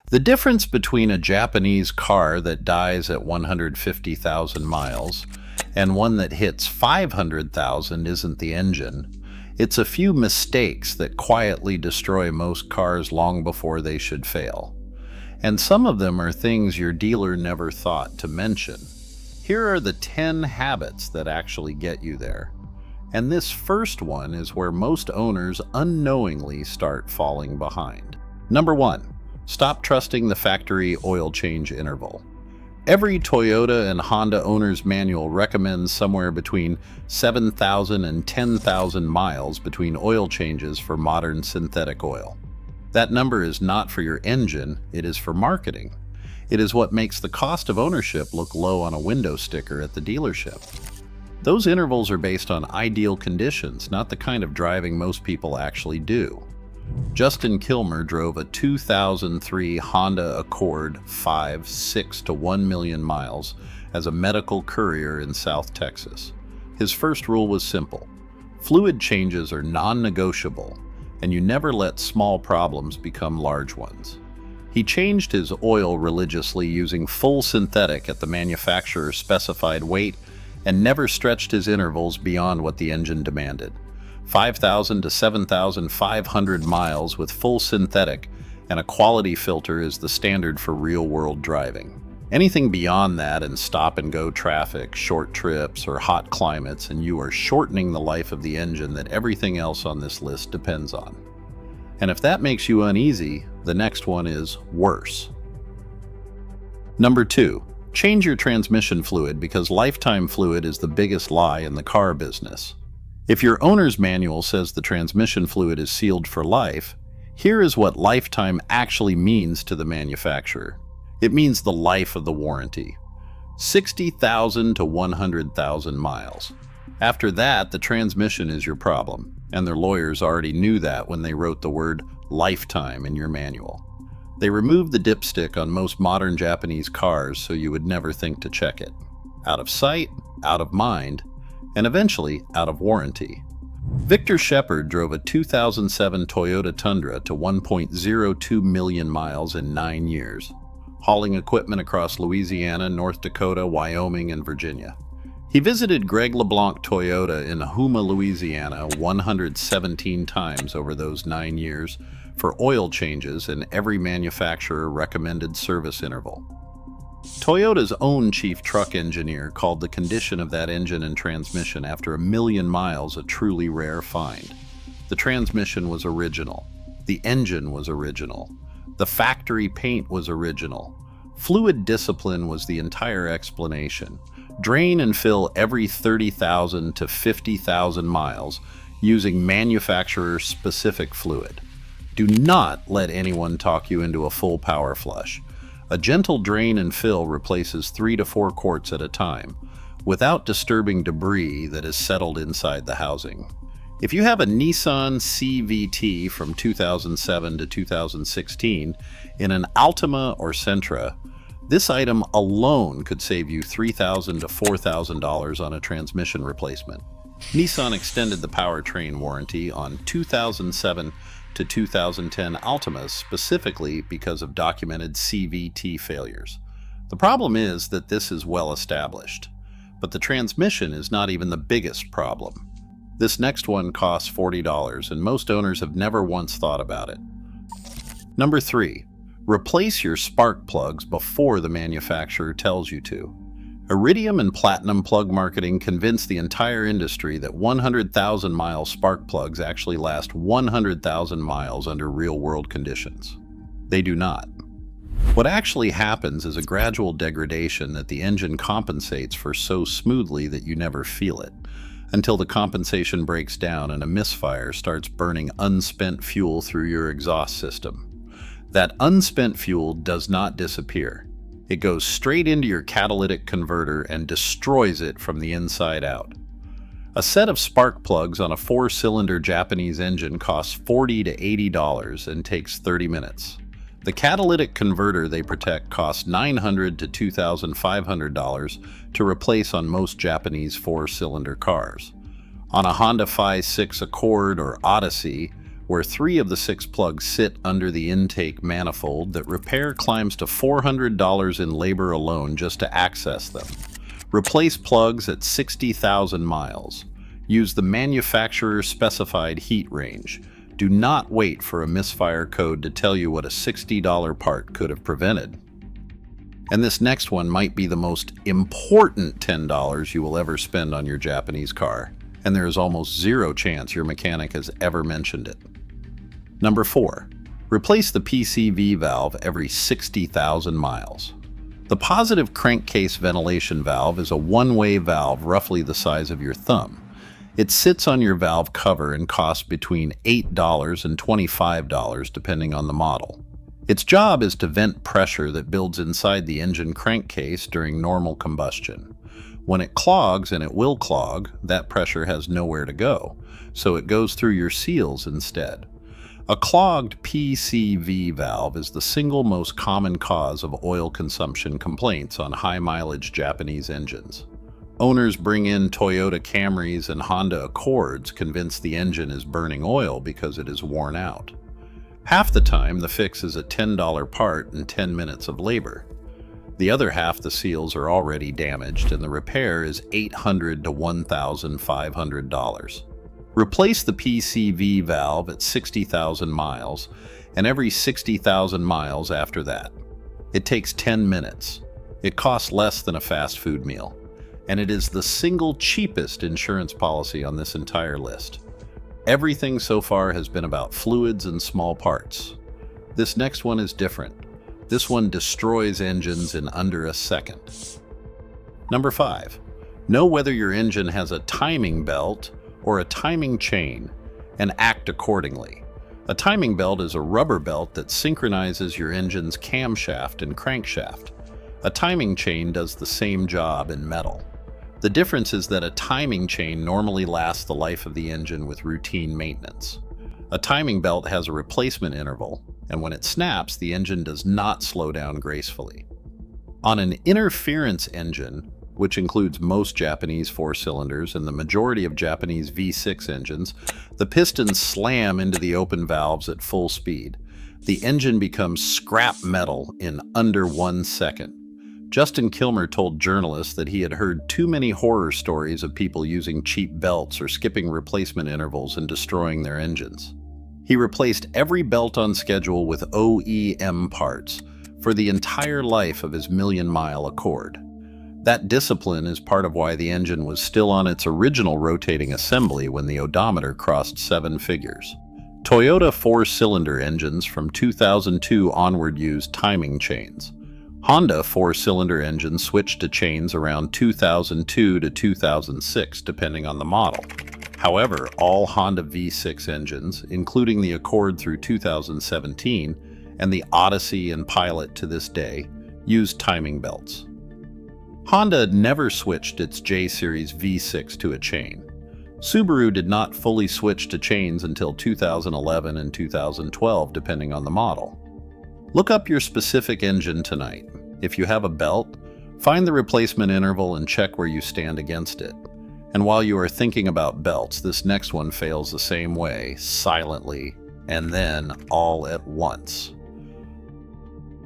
The difference between a Japanese car that dies at 150,000 miles and one that hits 500,000 isn't the engine. It's a few mistakes that quietly destroy most cars long before they should fail. And some of them are things your dealer never thought to mention. Here are the 10 habits that actually get you there. And this first one is where most owners unknowingly start falling behind. Number 1. Stop trusting the factory oil change interval. Every Toyota and Honda owner's manual recommends somewhere between 7,000 and 10,000 miles between oil changes for modern synthetic oil. That number is not for your engine, it is for marketing. It is what makes the cost of ownership look low on a window sticker at the dealership. Those intervals are based on ideal conditions, not the kind of driving most people actually do. Justin Kilmer drove a 2003 Honda Accord 6 to 1 million miles as a medical courier in South Texas. His first rule was simple. Fluid changes are non-negotiable, and you never let small problems become large ones. He changed his oil religiously using full synthetic at the manufacturer's specified weight and never stretched his intervals beyond what the engine demanded. 5,000 to 7,500 miles with full synthetic and a quality filter is the standard for real-world driving. Anything beyond that in stop-and-go traffic, short trips, or hot climates, and you are shortening the life of the engine that everything else on this list depends on. And if that makes you uneasy, the next one is worse. Number 2. Change your transmission fluid because lifetime fluid is the biggest lie in the car business. If your owner's manual says the transmission fluid is sealed for life, here is what lifetime actually means to the manufacturer. It means the life of the warranty. 60,000 to 100,000 miles. After that, the transmission is your problem, and their lawyers already knew that when they wrote the word lifetime in your manual. They removed the dipstick on most modern Japanese cars so you would never think to check it. Out of sight, out of mind, and eventually out of warranty. Victor Shepard drove a 2007 Toyota Tundra to 1.02 million miles in 9 years, hauling equipment across Louisiana, North Dakota, Wyoming, and Virginia. He visited Greg LeBlanc Toyota in Houma, Louisiana 117 times over those 9 years for oil changes and every manufacturer recommended service interval. Toyota's own chief truck engineer called the condition of that engine and transmission after 1 million miles a truly rare find. The transmission was original. The engine was original. The factory paint was original. Fluid discipline was the entire explanation. Drain and fill every 30,000 to 50,000 miles using manufacturer-specific fluid. Do not let anyone talk you into a full power flush. A gentle drain and fill replaces 3 to 4 quarts at a time, without disturbing debris that is settled inside the housing. If you have a Nissan CVT from 2007 to 2016 in an Altima or Sentra, this item alone could save you $3,000 to $4,000 on a transmission replacement. Nissan extended the powertrain warranty on 2007 to 2010 Altimas specifically because of documented CVT failures. The problem is that this is well established, but the transmission is not even the biggest problem. This next one costs $40, and most owners have never once thought about it. Number 3. Replace your spark plugs before the manufacturer tells you to. Iridium and platinum plug marketing convinced the entire industry that 100,000-mile spark plugs actually last 100,000 miles under real-world conditions. They do not. What actually happens is a gradual degradation that the engine compensates for so smoothly that you never feel it, until the compensation breaks down and a misfire starts burning unspent fuel through your exhaust system. That unspent fuel does not disappear. It goes straight into your catalytic converter and destroys it from the inside out. A set of spark plugs on a 4-cylinder Japanese engine costs $40 to $80 and takes 30 minutes. The catalytic converter they protect costs $900 to $2,500 to replace on most Japanese 4-cylinder cars. On a Honda 6 Accord or Odyssey, where 3 of the 6 plugs sit under the intake manifold that repair climbs to $400 in labor alone just to access them. Replace plugs at 60,000 miles. Use the manufacturer's specified heat range. Do not wait for a misfire code to tell you what a $60 part could have prevented. And this next one might be the most important $10 you will ever spend on your Japanese car, and there is almost zero chance your mechanic has ever mentioned it. Number 4. Replace the PCV valve every 60,000 miles. The positive crankcase ventilation valve is a one-way valve roughly the size of your thumb. It sits on your valve cover and costs between $8 and $25 depending on the model. Its job is to vent pressure that builds inside the engine crankcase during normal combustion. When it clogs, and it will clog, that pressure has nowhere to go, so it goes through your seals instead. A clogged PCV valve is the single most common cause of oil consumption complaints on high-mileage Japanese engines. Owners bring in Toyota Camrys and Honda Accords convinced the engine is burning oil because it is worn out. Half the time, the fix is a $10 part and 10 minutes of labor. The other half, the seals are already damaged, and the repair is $800 to $1,500. Replace the PCV valve at 60,000 miles and every 60,000 miles after that. It takes 10 minutes. It costs less than a fast food meal, and it is the single cheapest insurance policy on this entire list. Everything so far has been about fluids and small parts. This next one is different. This one destroys engines in under a second. Number 5. Know whether your engine has a timing belt or a timing chain and act accordingly. A timing belt is a rubber belt that synchronizes your engine's camshaft and crankshaft. A timing chain does the same job in metal. The difference is that a timing chain normally lasts the life of the engine with routine maintenance. A timing belt has a replacement interval, and when it snaps, the engine does not slow down gracefully. On an interference engine, which includes most Japanese 4-cylinders and the majority of Japanese V6 engines, the pistons slam into the open valves at full speed. The engine becomes scrap metal in under 1 second. Justin Kilmer told journalists that he had heard too many horror stories of people using cheap belts or skipping replacement intervals and destroying their engines. He replaced every belt on schedule with OEM parts for the entire life of his million-mile Accord. That discipline is part of why the engine was still on its original rotating assembly when the odometer crossed 7 figures. Toyota 4-cylinder engines from 2002 onward used timing chains. Honda 4-cylinder engines switched to chains around 2002 to 2006, depending on the model. However, all Honda V6 engines, including the Accord through 2017 and the Odyssey and Pilot to this day, use timing belts. Honda never switched its J-Series V6 to a chain. Subaru did not fully switch to chains until 2011 and 2012, depending on the model. Look up your specific engine tonight. If you have a belt, find the replacement interval and check where you stand against it. And while you are thinking about belts, this next one fails the same way, silently, and then all at once.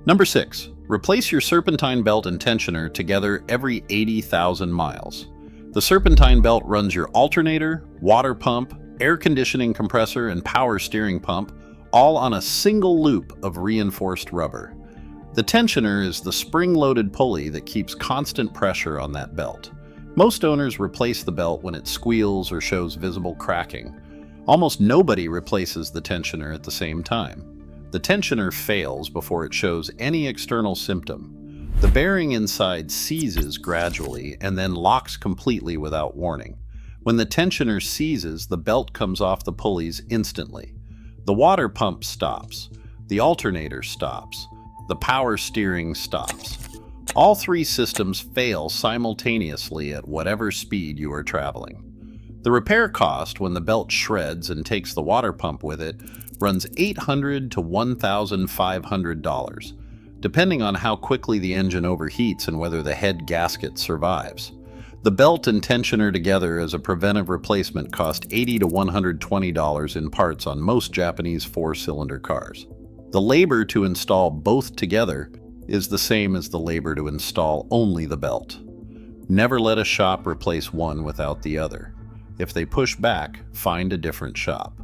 Number 6. Replace your serpentine belt and tensioner together every 80,000 miles. The serpentine belt runs your alternator, water pump, air conditioning compressor, and power steering pump, all on a single loop of reinforced rubber. The tensioner is the spring-loaded pulley that keeps constant pressure on that belt. Most owners replace the belt when it squeals or shows visible cracking. Almost nobody replaces the tensioner at the same time. The tensioner fails before it shows any external symptom. The bearing inside seizes gradually and then locks completely without warning. When the tensioner seizes, the belt comes off the pulleys instantly. The water pump stops, the alternator stops, the power steering stops. All 3 systems fail simultaneously at whatever speed you are traveling. The repair cost when the belt shreds and takes the water pump with it runs $800 to $1,500, depending on how quickly the engine overheats and whether the head gasket survives. The belt and tensioner together as a preventive replacement cost $80 to $120 in parts on most Japanese four-cylinder cars. The labor to install both together is the same as the labor to install only the belt. Never let a shop replace one without the other. If they push back, find a different shop.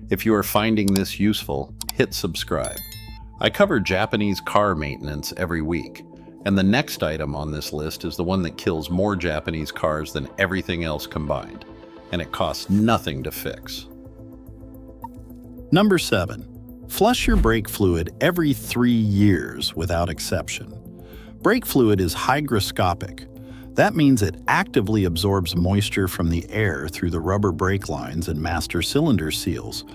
If you are finding this useful, hit subscribe. I cover Japanese car maintenance every week, and the next item on this list is the one that kills more Japanese cars than everything else combined, and it costs nothing to fix. Number 7. Flush your brake fluid every 3 years without exception. Brake fluid is hygroscopic. That means it actively absorbs moisture from the air through the rubber brake lines and master cylinder seals.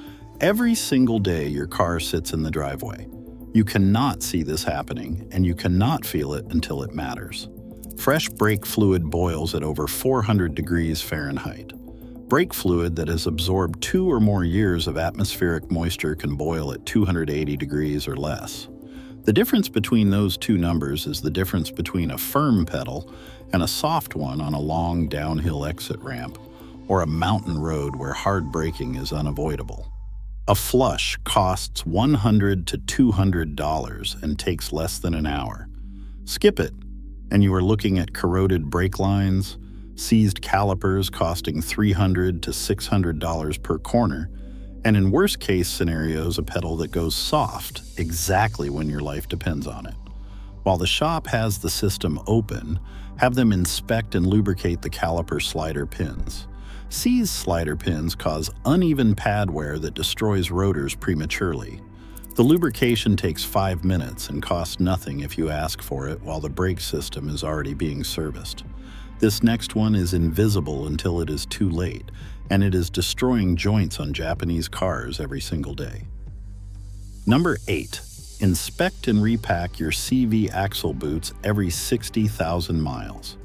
Every single day your car sits in the driveway. You cannot see this happening, and you cannot feel it until it matters. Fresh brake fluid boils at over 400 degrees Fahrenheit. Brake fluid that has absorbed 2 or more years of atmospheric moisture can boil at 280 degrees or less. The difference between those two numbers is the difference between a firm pedal and a soft one on a long downhill exit ramp or a mountain road where hard braking is unavoidable. A flush costs $100 to $200 and takes less than an hour. Skip it, and you are looking at corroded brake lines, seized calipers costing $300 to $600 per corner, and in worst-case scenarios, a pedal that goes soft exactly when your life depends on it. While the shop has the system open, have them inspect and lubricate the caliper slider pins. Seized slider pins cause uneven pad wear that destroys rotors prematurely. The lubrication takes 5 minutes and costs nothing if you ask for it while the brake system is already being serviced. This next one is invisible until it is too late, and it is destroying joints on Japanese cars every single day. Number 8. Inspect and repack your CV axle boots every 60,000 miles.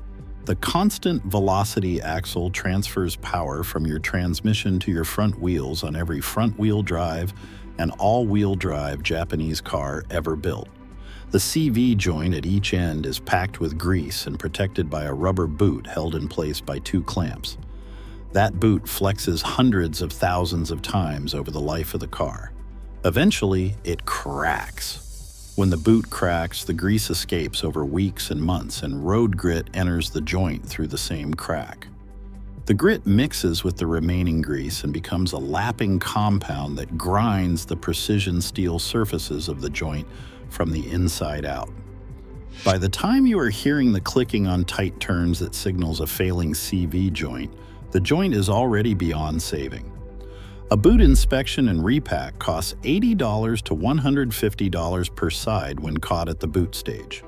The constant velocity axle transfers power from your transmission to your front wheels on every front-wheel drive and all-wheel drive Japanese car ever built. The CV joint at each end is packed with grease and protected by a rubber boot held in place by 2 clamps. That boot flexes hundreds of thousands of times over the life of the car. Eventually, it cracks. When the boot cracks, the grease escapes over weeks and months, and road grit enters the joint through the same crack. The grit mixes with the remaining grease and becomes a lapping compound that grinds the precision steel surfaces of the joint from the inside out. By the time you are hearing the clicking on tight turns that signals a failing CV joint, the joint is already beyond saving. A boot inspection and repack costs $80 to $150 per side when caught at the boot stage.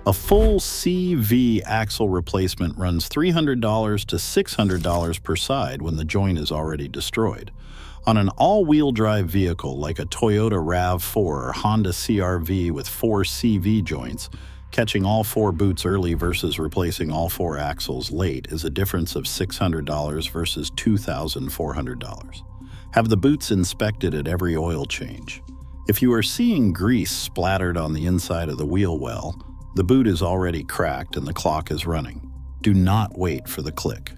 A full CV axle replacement runs $300 to $600 per side when the joint is already destroyed. On an all-wheel drive vehicle like a Toyota RAV4 or Honda CR-V with 4 CV joints, catching all 4 boots early versus replacing all 4 axles late is a difference of $600 versus $2,400. Have the boots inspected at every oil change. If you are seeing grease splattered on the inside of the wheel well, the boot is already cracked and the clock is running. Do not wait for the click.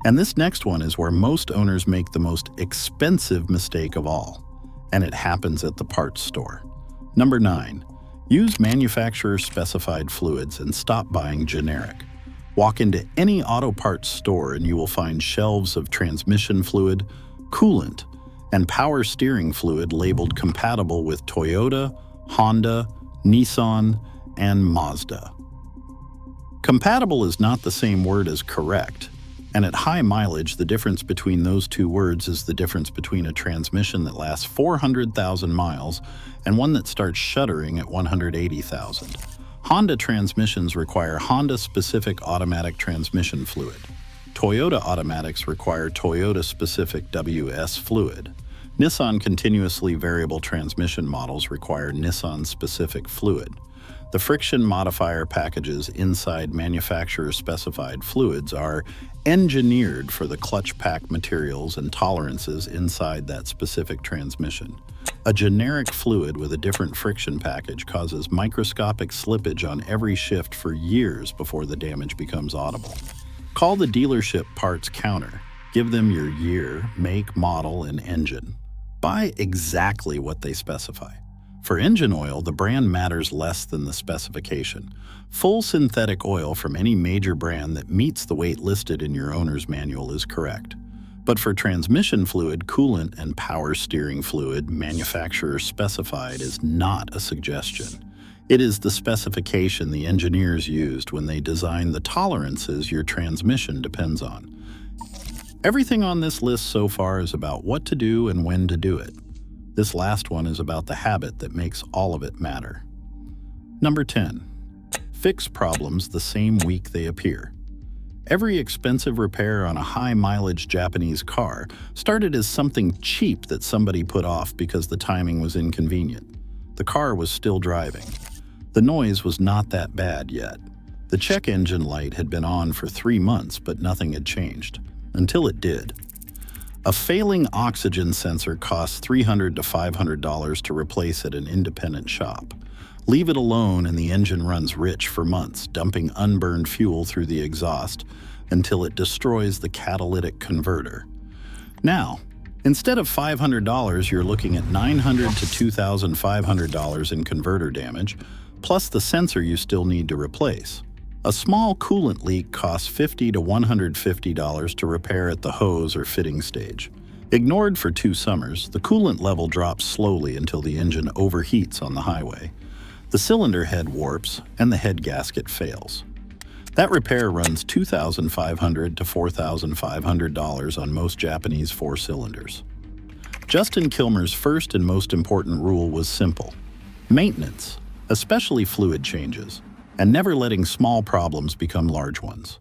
And this next one is where most owners make the most expensive mistake of all, and it happens at the parts store. Number 9. Use manufacturer-specified fluids and stop buying generic. Walk into any auto parts store and you will find shelves of transmission fluid, coolant, and power steering fluid labeled compatible with Toyota, Honda, Nissan, and Mazda. Compatible is not the same word as correct, and at high mileage, the difference between those two words is the difference between a transmission that lasts 400,000 miles and one that starts shuddering at 180,000. Honda transmissions require Honda-specific automatic transmission fluid. Toyota automatics require Toyota-specific WS fluid. Nissan continuously variable transmission models require Nissan-specific fluid. The friction modifier packages inside manufacturer-specified fluids are engineered for the clutch pack materials and tolerances inside that specific transmission. A generic fluid with a different friction package causes microscopic slippage on every shift for years before the damage becomes audible. Call the dealership parts counter. Give them your year, make, model, and engine. Buy exactly what they specify. For engine oil, the brand matters less than the specification. Full synthetic oil from any major brand that meets the weight listed in your owner's manual is correct. But for transmission fluid, coolant, and power steering fluid, manufacturer specified is not a suggestion. It is the specification the engineers used when they designed the tolerances your transmission depends on. Everything on this list so far is about what to do and when to do it. This last one is about the habit that makes all of it matter. Number 10. Fix problems the same week they appear. Every expensive repair on a high-mileage Japanese car started as something cheap that somebody put off because the timing was inconvenient. The car was still driving. The noise was not that bad yet. The check engine light had been on for 3 months, but nothing had changed. Until it did. A failing oxygen sensor costs $300 to $500 to replace at an independent shop. Leave it alone and the engine runs rich for months, dumping unburned fuel through the exhaust until it destroys the catalytic converter. Now, instead of $500, you're looking at $900 to $2,500 in converter damage, plus the sensor you still need to replace. A small coolant leak costs $50 to $150 to repair at the hose or fitting stage. Ignored for 2 summers, the coolant level drops slowly until the engine overheats on the highway. The cylinder head warps and the head gasket fails. That repair runs $2,500 to $4,500 on most Japanese 4-cylinders. Justin Kilmer's first and most important rule was simple: maintenance, especially fluid changes, and never letting small problems become large ones.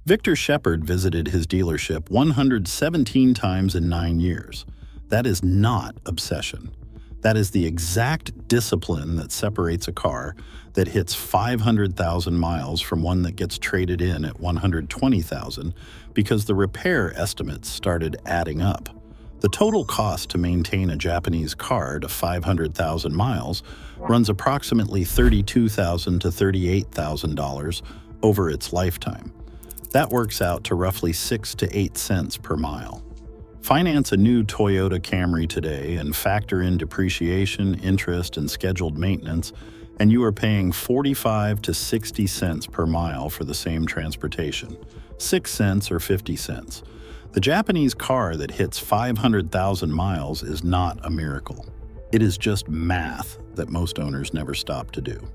Victor Shepard visited his dealership 117 times in 9 years. That is not obsession. That is the exact discipline that separates a car that hits 500,000 miles from one that gets traded in at 120,000 because the repair estimates started adding up. The total cost to maintain a Japanese car to 500,000 miles runs approximately $32,000 to $38,000 over its lifetime. That works out to roughly 6 to 8 cents per mile. Finance a new Toyota Camry today and factor in depreciation, interest, and scheduled maintenance, and you are paying 45 to 60 cents per mile for the same transportation, 6 cents or 50 cents. The Japanese car that hits 500,000 miles is not a miracle. It is just math that most owners never stop to do.